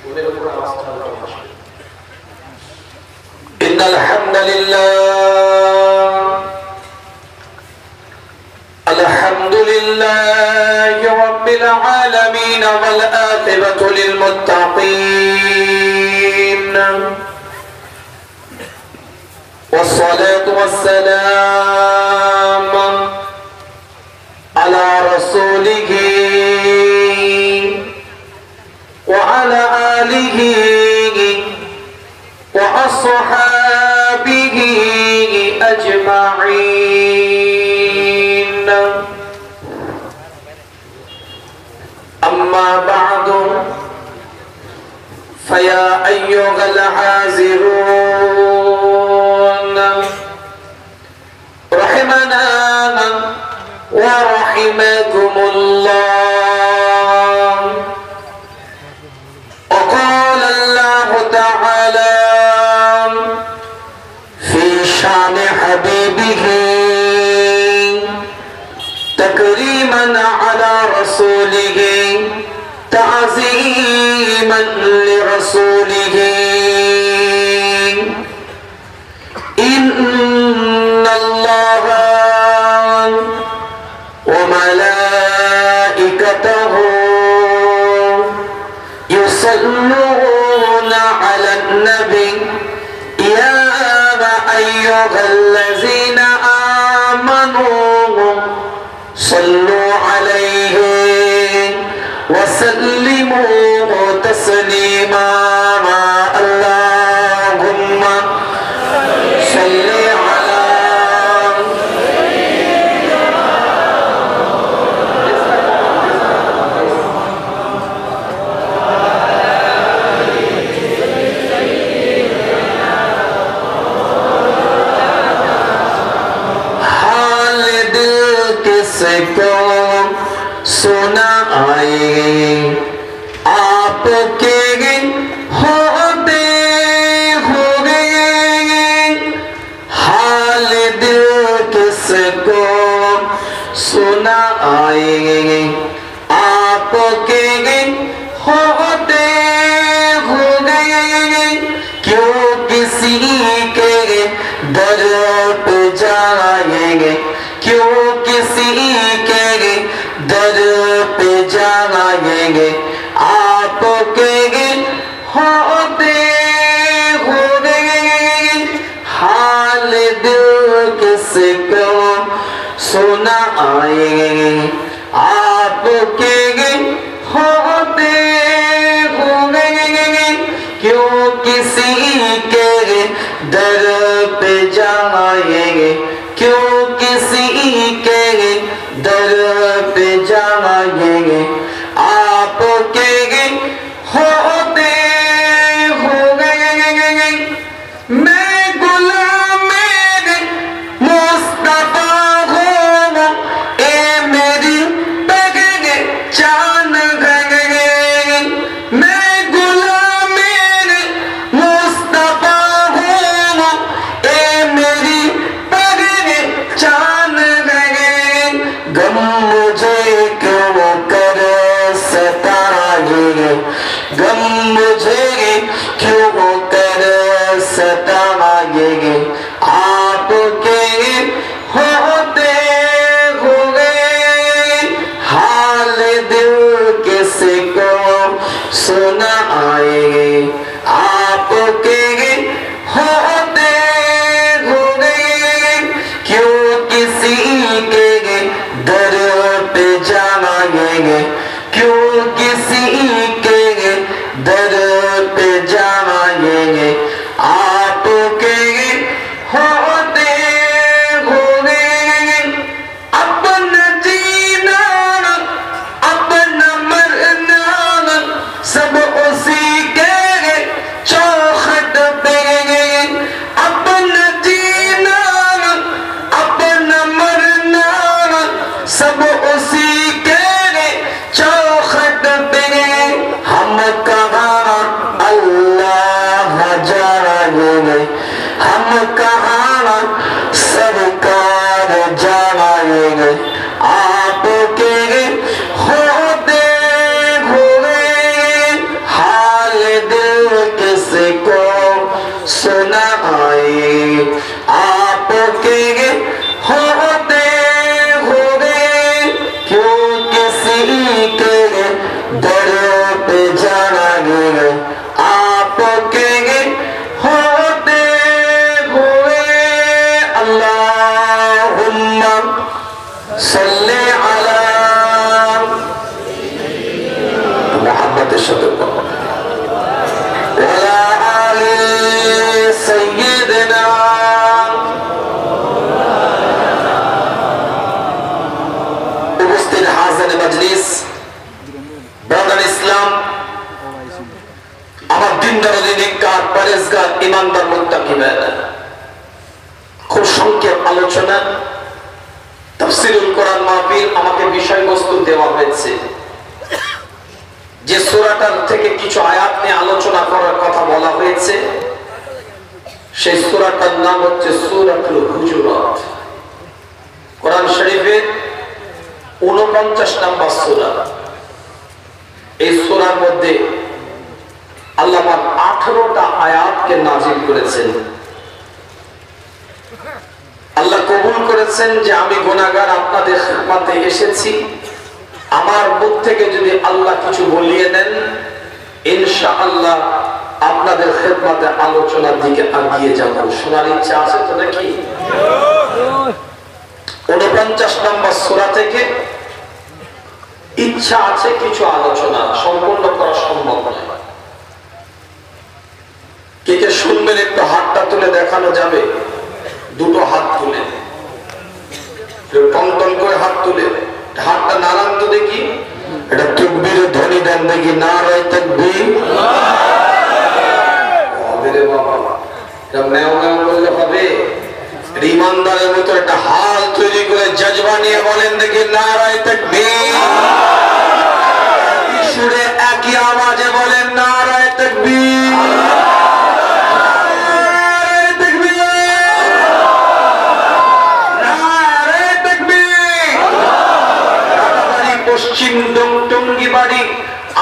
إن الحمد لله رب العالمين والآخرة للمتقين والصلاة والسلام على رسوله وعلى آله وأصحابه أجمعين أما بعد فيا أيها الحاضرون رحمنا ورحمكم الله وقال الله تعالى في شان حبيبه تكريما على رسوله تعظيما لرسوله إن الله وملائكته يصلون على النبي يا أيها الذين آمنوا صلوا عليه وسلموا تسليما اللهم صل على حال دل کس کو سنائے آپ کے ہوتے ہوئے حال دل کس کو سنائے آپ کے ہوتے ہوئے کیوں کسی کے در پہ جائیں گے کیوں کسی کے در پہ جائیں گے آپ کے ہوتے ہوئے حال دل کس کو سنائیں آپ کے ہوتے ہوئے کیوں کسی کے در پہ جائیں گے کیوں کسی کے در پہ جائیں گے آپ کے ہوتے ہوئے میں غلام مصطفیٰ ہوں اے میری پگ چاند گئے میں غلام مصطفیٰ ہوں اے میری پگ چاند گئے غم مجھے کیوں کر ستائیں گے غم مجھے کیوں کر ستائیں گے آپ کے ہوتے ہوئے حال دل کس کو سنائیں گے آپ کے ہوتے ہوئے کیوں کسی کے در پہ جائیں گے کیوں کسی کے در پہ جائیں گے آپ کے ہوتے ہوئے اپنا جینا اپنا مرنا سب اسی کے چوکھٹ پہ اپنا جینا اپنا مرنا سب اسی کے چوکھٹ پہ ہم کہاں اللہ جائیں گے ہم کہاں سرکار جائیں گے آپ کے ہوتے ہوئے حال দিনদার নেককার পরেজগার ঈমানদার মুত্তাকি বান্দা। খুব সংক্ষেপ আলোচনা, তাফসীরুল কোরআন মাহফিল আমাকে বিষয়বস্তু দেওয়া হয়েছে। যে সূরাটার থেকে কিছু আয়াত নিয়ে আলোচনা করার কথা বলা হয়েছে, সেই সূরাটার নাম হচ্ছে সূরাতুল হুজুরাত। কোরআন শরীফের 49 নম্বর সূরা। এই সূরার মধ্যে আল্লাহ পাক 18টা আয়াতকে নাযিল করেছেন। আল্লাহ কবুল করেছেন যে আমি গুনাহগার আপনাদের খিদমতে এসেছি, আমার মুখ থেকে যদি আল্লাহ কিছু বলিয়ে দেন ইনশাআল্লাহ আপনাদের খিদমতে আলোচনার দিকে এগিয়ে যাব। শোনার ইচ্ছা আছে তো নাকি? 49 নম্বর সূরা থেকে ইচ্ছা আছে কিছু আলোচনা, সম্পূর্ণ করা সম্ভব নয়। কে কে শুনবেন একটু হাতটা তুলে দেখানো যাবে? দুটো হাত তুলে, টন টন করে হাত তুলে, হাতটা নাড়ান তো দেখি। এটা তাকবীরের ধ্বনি দেন দেখি, নারায়ে তাকবীর। হবে রে বাবা, এটা মেও মেও করলে হবে? ঈমানদারের মতো একটা হাল তৈরি করে জজবা নিয়ে বলেন দেখি, নারায়ে তাকবীর। সুরে একই আওয়াজে বলেন, নারায়ে তাকবীর। পশ্চিম টঙ্গিবাড়ি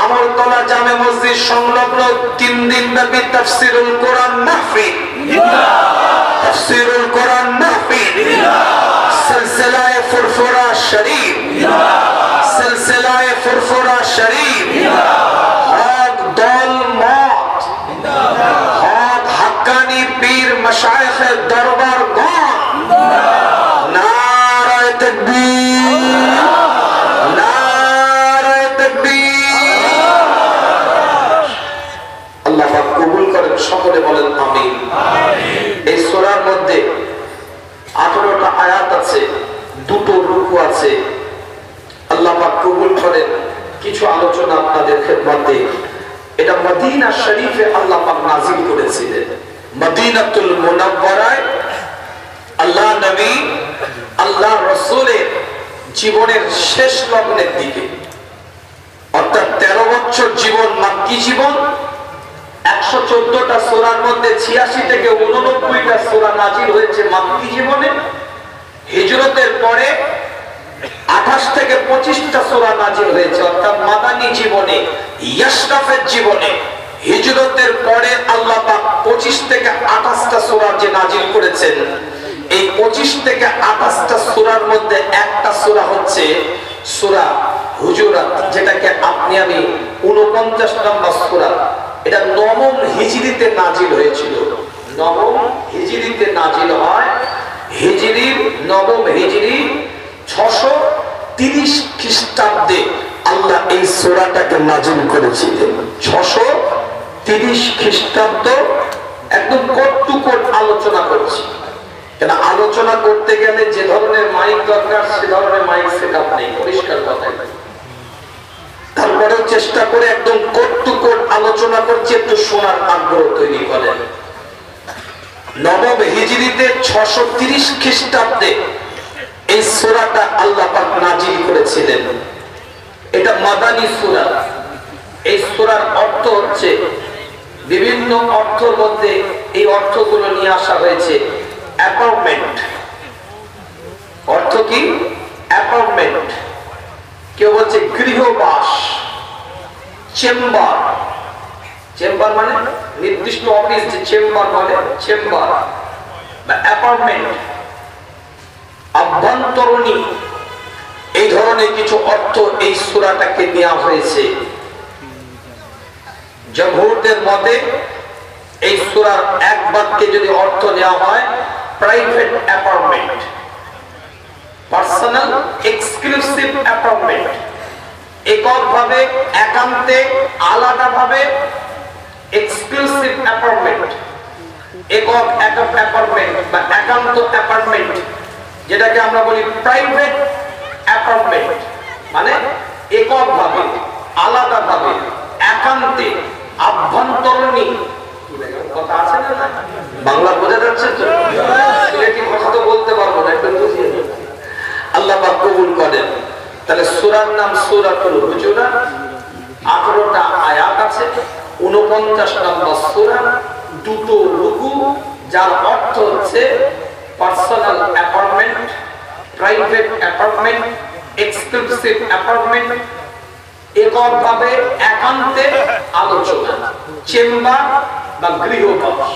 আমরতলা জামে মসজিদ সংলগ্ন 3 দিন ব্যাপী তাফসীরুল কোরআন মাহফিল, তাফসীরুল কোরআন মাহফিল, সিলসিলায়ে ফুরফুরা শরীফ, সিলসিলায়ে ফুরফুরা শরীফ, হক দল মত, হক হাক্কানি পীর মাশায়েখের দরবার গণ। নারায়ে তাকবীর, সকলে বলেন আমিন। এই সূরার মধ্যে 18টা আয়াত আছে, দুটো রুকু আছে। আল্লাহ পাক কবুল করেন কিছু আলোচনা আপনাদের খিদমতে। এটা মদিনা শরীফে আল্লাহ পাক নাযিল করেছিলেন। মদিনাতুল মুনাওয়ারায় আল্লাহ নবী আল্লাহ রাসূলের জীবনের শেষ লগ্নের দিকে, অর্থাৎ 13 বছর জীবন, মাক্কি জীবন। 114টা সূরার মধ্যে 86 থেকে 89টা সূরা নাযিল হয়েছে মাক্কি জীবনে। হিজরতের পরে 28 থেকে 25টা সূরা নাযিল হয়েছে, অর্থাৎ মাদানী জীবনে, ইয়াশরাফের জীবনে। হিজরতের পরে আল্লাহ পাক 25 থেকে 28টা সূরা যে নাযিল করেছেন, এই 25 থেকে 28টা সূরার মধ্যে একটা সূরা হচ্ছে সূরা হুজুরাত, যেটাকে আপনি আমি 49 নম্বর সূরা। এটা 9ম হিজরিতে নাযিল হয়েছিল। 9ম হিজরিতে নাযিল হয়। হিজরির 9ম হিজরি 630 খ্রিস্টাব্দে আল্লাহ এই সূরাটাকে নাযিল করেছিলেন। 630 খ্রিস্টাব্দ। একদম কোট টু কোট আলোচনা করছি, কেন আলোচনা করতে গেলে যে ধরনের মাইক দরকার সে ধরনের মাইক সেটআপ নেই, পরিষ্কার কথা। তারপরে চেষ্টা করে একদম কোট টু কোট আলোচনা করছি, একটু শোনার আগ্রহ তৈরি করেন। 9ম হিজরিতে 630 খ্রিস্টাব্দে এই সূরাটা আল্লাহ পাক নাযিল করেছিলেন। এটা মাদানী সূরা। এই সূরার অর্থ হচ্ছে, বিভিন্ন অর্থের মধ্যে এই অর্থগুলো নিয়ে আসা হয়েছে। অ্যাপার্টমেন্ট, অর্থ কি? অ্যাপার্টমেন্ট। কেউ বলছে গৃহবাস। চেম্বার, চেম্বার মানে নির্দিষ্ট অফিস, যে চেম্বার মানে চেম্বার বা অ্যাপার্টমেন্ট। আভ্যন্তরণী, এই ধরনের কিছু অর্থ এই সূরাটাকে দেওয়া হয়েছে। জমহুরদের মতে এই সূরার এক বাক্যে যদি অর্থ দেওয়া হয়, private apartment, personal exclusive apartment. এককভাবে, একান্তে, আলাদাভাবে এক্সক্লুসিভ অ্যাপার্টমেন্ট, একক অ্যাপার্টমেন্ট বা একান্ত অ্যাপার্টমেন্ট, যেটাকে আমরা বলি প্রাইভেট অ্যাপার্টমেন্ট। মানে এককভাবে, আলাদাভাবে, একান্তে, আভ্যন্তরণী সূরার নাম সূরাতুল হুজুরাত, 18টা আয়াত আছে, 49 নম্বর সূরা, দুটো রুকু, যার অর্থ হচ্ছে personal apartment, private apartment, exclusive apartment, এককভাবে একান্তে আলোচনা, চেম্বার বা গৃহবাস,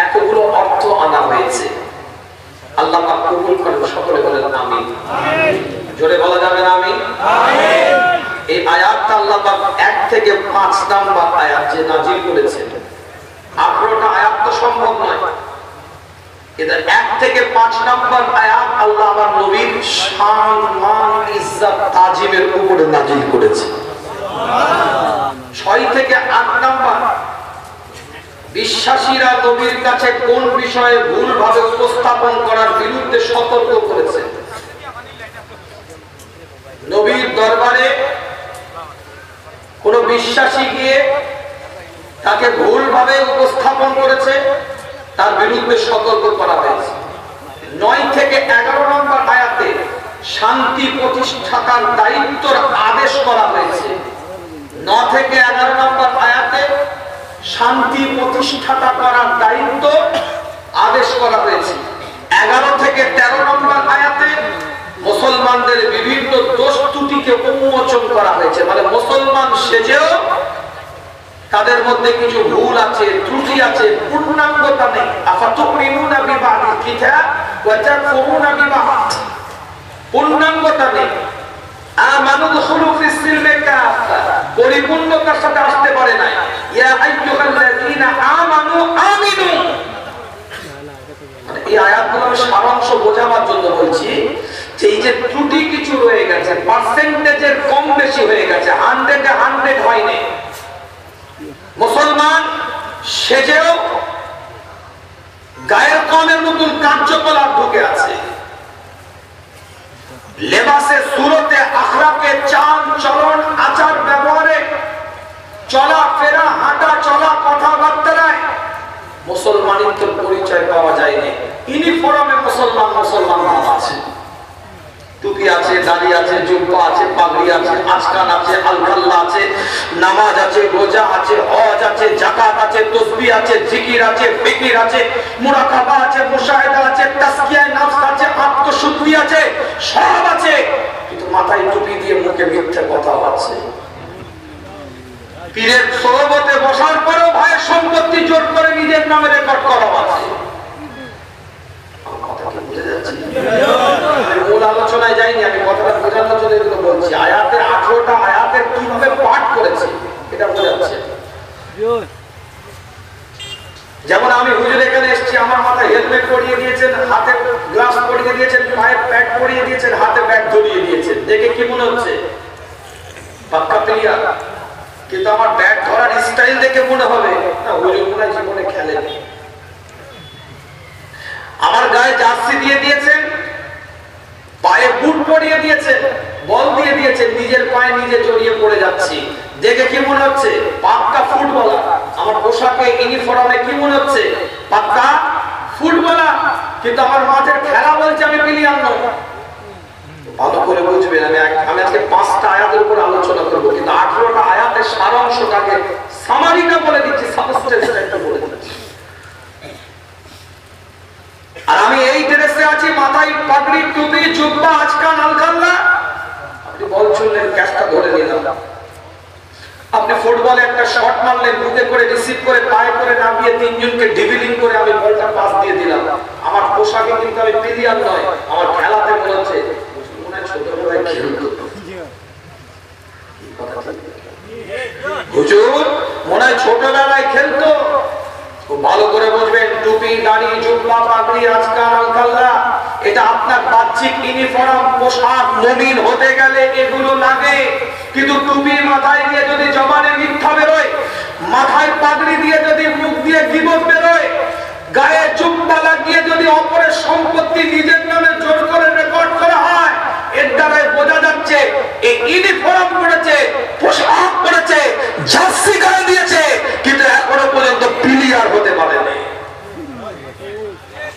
এতগুলো অর্থ আনা হয়েছে। আল্লাহ পাক কবুল করেন, সকলে বলেন আমিন। জোরে বলা যাবে না আমিন? এই আয়াতটা আল্লাহ পাক 1 থেকে 5 নাম্বার আয়াত যে নাজিল করেছেন। 18টা আয়াত তো সম্ভব নয়, কিন্তু 1 থেকে 5 নাম্বার আয়াত আল্লাহ আমার নবীর শান, মান, ইজ্জত, তাজিমের উপরে নাজিল করেছে। 6 থেকে 8 নাম্বার বিশ্বাসীরা নবীর কাছে কোন বিষয়ে ভুলভাবে উপস্থাপন করার বিরুদ্ধে সতর্ক করেছে। নবীর দরবারে কোন বিশ্বাসী গিয়ে তাকে ভুলভাবে উপস্থাপন করেছে, তার বিরুদ্ধে সতর্ক করা হয়েছে। 9 থেকে 11 নম্বর আয়াতে শান্তি প্রতিষ্ঠাতার দায়িত্বের আদেশ করা হয়েছে। 9 থেকে 11 নম্বর আয়াতে শান্তি প্রতিষ্ঠাতা করার দায়িত্ব আদেশ করা হয়েছে। 11 থেকে 13 নম্বর আয়াতে মুসলমানদের বিভিন্ন দোষ ত্রুটিকে উন্মোচন করা হয়েছে, মানে মুসলমান সেজেও তাদের মধ্যে কিছু ভুল আছে, ত্রুটি আছে, পূর্ণাঙ্গতা নেই। আফাতুমিনুনা বিবাদিল কিতাব ওয়া তাকফুরুনা বিবাদ, পূর্ণাঙ্গতা নেই। আমানু দুখুলু ফিস সিলমি কাফা, পরিপূর্ণতার সাথে আসতে পারে না। ইয়া আইয়ুহাল্লাযীনা আমানু আমিনু, এই আয়াতগুলো আমি সারাংশ বোঝাবার জন্য বলছি যে এই যে ত্রুটি কিছু রয়ে গেছে, পার্সেন্টেজের কম বেশি হয়ে গেছে, 100 এ 100 হয়নি। মুসলমান সেজেও গায়ের কমের মতন কার্যকলাপ ঢুকে আছে। লেবাসে, সুরতে, আখলাকে, চাল চলন, আচার ব্যবহারে, চলা ফেরা, হাঁটা চলা, কথাবার্তায় মুসলমানিত্বের পরিচয় পাওয়া যায়নি। ইউনিফর্মে মুসলমান মুসলমান নাম আছে, টুপি আছে, দাড়ি আছে, জুব্বা আছে, পাগড়ি আছে, আজকান আছে, আলখাল্লা আছে, নামাজ আছে, রোজা আছে, হজ আছে, যাকাত আছে, তাসবিহ আছে, জিকির আছে, ফিকির আছে, মুরাকাবা আছে, মুশাহিদা আছে, তাসকিয়া নফস আছে, আত্মশুদ্ধি আছে, সব আছে, কিন্তু মাথায় টুপি দিয়ে মুখে মিথ্যা কথা আছে। পীরের সোহবতে বসার পরেও ভাইয়ের সম্পত্তি জোট করে নিজের নামে রেকর্ড করা আছে। মূল আলোচনায় যাইনি, আমি কথাটা বোঝানোর জন্য এগুলো বলছি। আয়াতের 18টা আয়াতের কিভাবে পাঠ করেছে এটা বোঝাচ্ছে। যেমন আমি হুজুর এখানে এসেছি, আমার মাথায় হেলমেট পরিয়ে দিয়েছেন, হাতে গ্লাস পরিয়ে দিয়েছেন, পায়ে প্যাড পরিয়ে দিয়েছেন, হাতে ব্যাগ ধরিয়ে দিয়েছেন। দেখে কি মনে হচ্ছে? পাক্কা প্লেয়ার। কিন্তু আমার ব্যাগ ধরার স্টাইল দেখে মনে হবে না হুজুর মনে হয় জীবনে খেলেনি। আমার গায়ে জার্সি দিয়ে দিয়েছেন, পায়ে বুট পরিয়ে দিয়েছেন, বল দিয়ে দিয়েছেন, নিজের পায়ে নিজে জড়িয়ে পড়ে যাচ্ছি। দেখে কি মনে হচ্ছে? পাক্কা ফুটবলার। আমার পোশাকে, ইউনিফর্মে কি মনে হচ্ছে? পাক্কা ফুটবলার। কিন্তু আমার মাঠের খেলা বলছে আমি প্লেয়ার নই। ভালো করে বুঝবেন, আমি আজকে 5টা আয়াতের উপর আলোচনা করব, কিন্তু 18টা আয়াতের সারাংশটাকে সামারিটা বলে দিচ্ছি, সাবস্টেন্সটা বলে দিচ্ছি। আর আমি এই ড্রেসে আছি, মাথায় পাগড়ি, টুপি, জুব্বা, আজকান, আলখাল্লা। আপনি বল ছুড়লেন, ক্যাচটা ধরে নিলাম। আপনি ফুটবলে একটা শট মারলেন, বুকে করে রিসিভ করে পায়ে করে নামিয়ে 3 জনকে ডিভিলিং করে আমি বলটা পাস দিয়ে দিলাম। আমার পোশাকে কিন্তু আমি প্লেয়ার নয়, আমার খেলাতে মনে হচ্ছে ছোটবেলায় খেলতো। হুজুর মনে হয় ছোটবেলায় খেলতো। ভালো করে বুঝবেন, টুপি, দাড়ি, জুব্বা, পাগড়ি, আজকাল, আলখাল্লা, এটা আপনার বাহ্যিক ইউনিফর্ম, পোশাক। মুমিন হতে গেলে এগুলো লাগে। কিন্তু টুপি মাথায় দিয়ে যদি জবানে মিথ্যা বেরোয়, মাথায় পাগড়ি দিয়ে যদি মুখ দিয়ে গীবত বেরোয়, গায়ে জুব্বা লাগিয়ে যদি অপরের সম্পত্তি নিজের নামে জোর করে রেকর্ড করা হয়, এর দ্বারাই বোঝা যাচ্ছে এই ইউনিফর্ম পড়েছে, পোশাক পড়েছে, জার্সি গায়ে দিয়েছে, কিন্তু এখনো পর্যন্ত প্লেয়ার হতে পারেনি।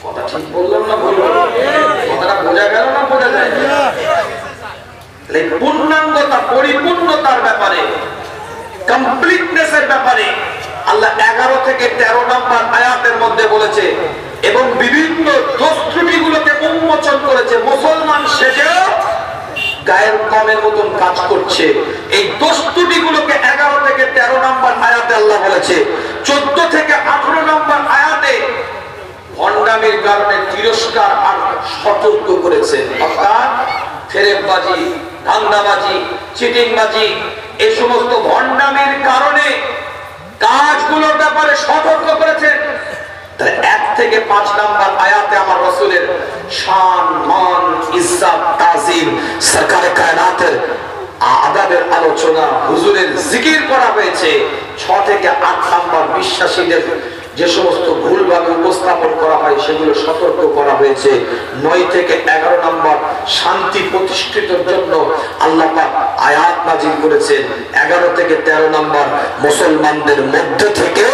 কথা ঠিক বললাম না ভুল? কথাটা বোঝা গেল না বোঝা যায়? আল্লাহ 11 থেকে 13 নম্বর আয়াতের মধ্যে বলেছে এবং বিভিন্ন দোষ ত্রুটিগুলোকে উন্মোচন করেছে। মুসলমান সেজে গায়ের কমের মতন কাজ করছে, এই দোষ ত্রুটিগুলোকে 11 থেকে 13 নম্বর আয়াতে আল্লাহ বলেছে। 14 থেকে 18 নম্বর আয়াতে ভণ্ডামির কারণে তিরস্কার আর সতর্ক করেছেন। অর্থাৎ ফেরেববাজি, ধান্দাবাজি, চিটিংবাজি, এই সমস্ত ভণ্ডামির কারণে কাজগুলোর ব্যাপারে সতর্ক করেছেন। 1 থেকে 5 নম্বর আয়াতে আমার রাসূলের শান, মান, ইজ্জত, তাজিম, সরকারে কায়নাতের আদাবের আলোচনা, হুজুরের জিকির করা হয়েছে। 6 থেকে 8 নম্বর বিশ্বাসীদের যে সমস্ত ভুলভাবে উপস্থাপন করা হয় সেগুলো সতর্ক করা হয়েছে। 9 থেকে 11 নম্বর শান্তি প্রতিষ্ঠিতের জন্য আল্লাহ পাক আয়াত নাযিল করেছেন। 11 থেকে 13 নম্বর মুসলমানদের মধ্যে থেকে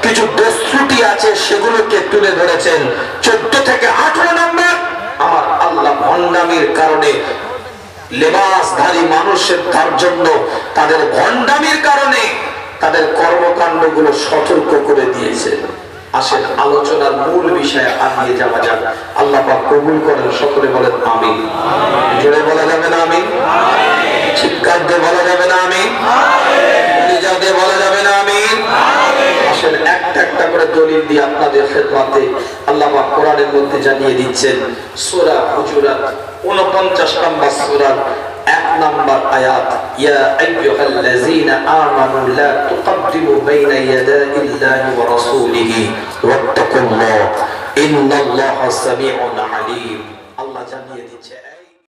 কিছু দোষ ত্রুটি আছে সেগুলোকে তুলে ধরেছেন। 14 থেকে 18 নম্বর আমার আল্লাহ ভণ্ডামির কারণে লেবাসধারী মানুষের তার জন্য তাদের ভণ্ডামির কারণে তাদের কর্মকাণ্ডগুলো সতর্ক করে দিয়েছে। আসেন আলোচনার মূল বিষয়ে আগিয়ে যাওয়া যাক। আল্লাহ পাক কবুল করেন, সকলে বলেন আমিন। জোরে বলা যাবে না আমিন? চিৎকার দিয়ে বলা যাবে না আমিন? নিজাত দিয়ে বলা যাবে না আমিন? আসেন একটা একটা করে দলিল দিয়ে আপনাদের খেদমতে আল্লাহ পাক কোরআনের মধ্যে জানিয়ে দিচ্ছেন। সূরা হুজুরাত 49 নম্বর সূরা 1 নম্বর আয়াত, ইয়া আইয়ুহাল্লাযীনা আমানু লা তুকদ্দিমু বাইনা ইয়াদাইল্লাহি ওয়া রাসূলিহি ওয়াত্তাকুল্লাহ ইন্নাল্লাহা সামিউন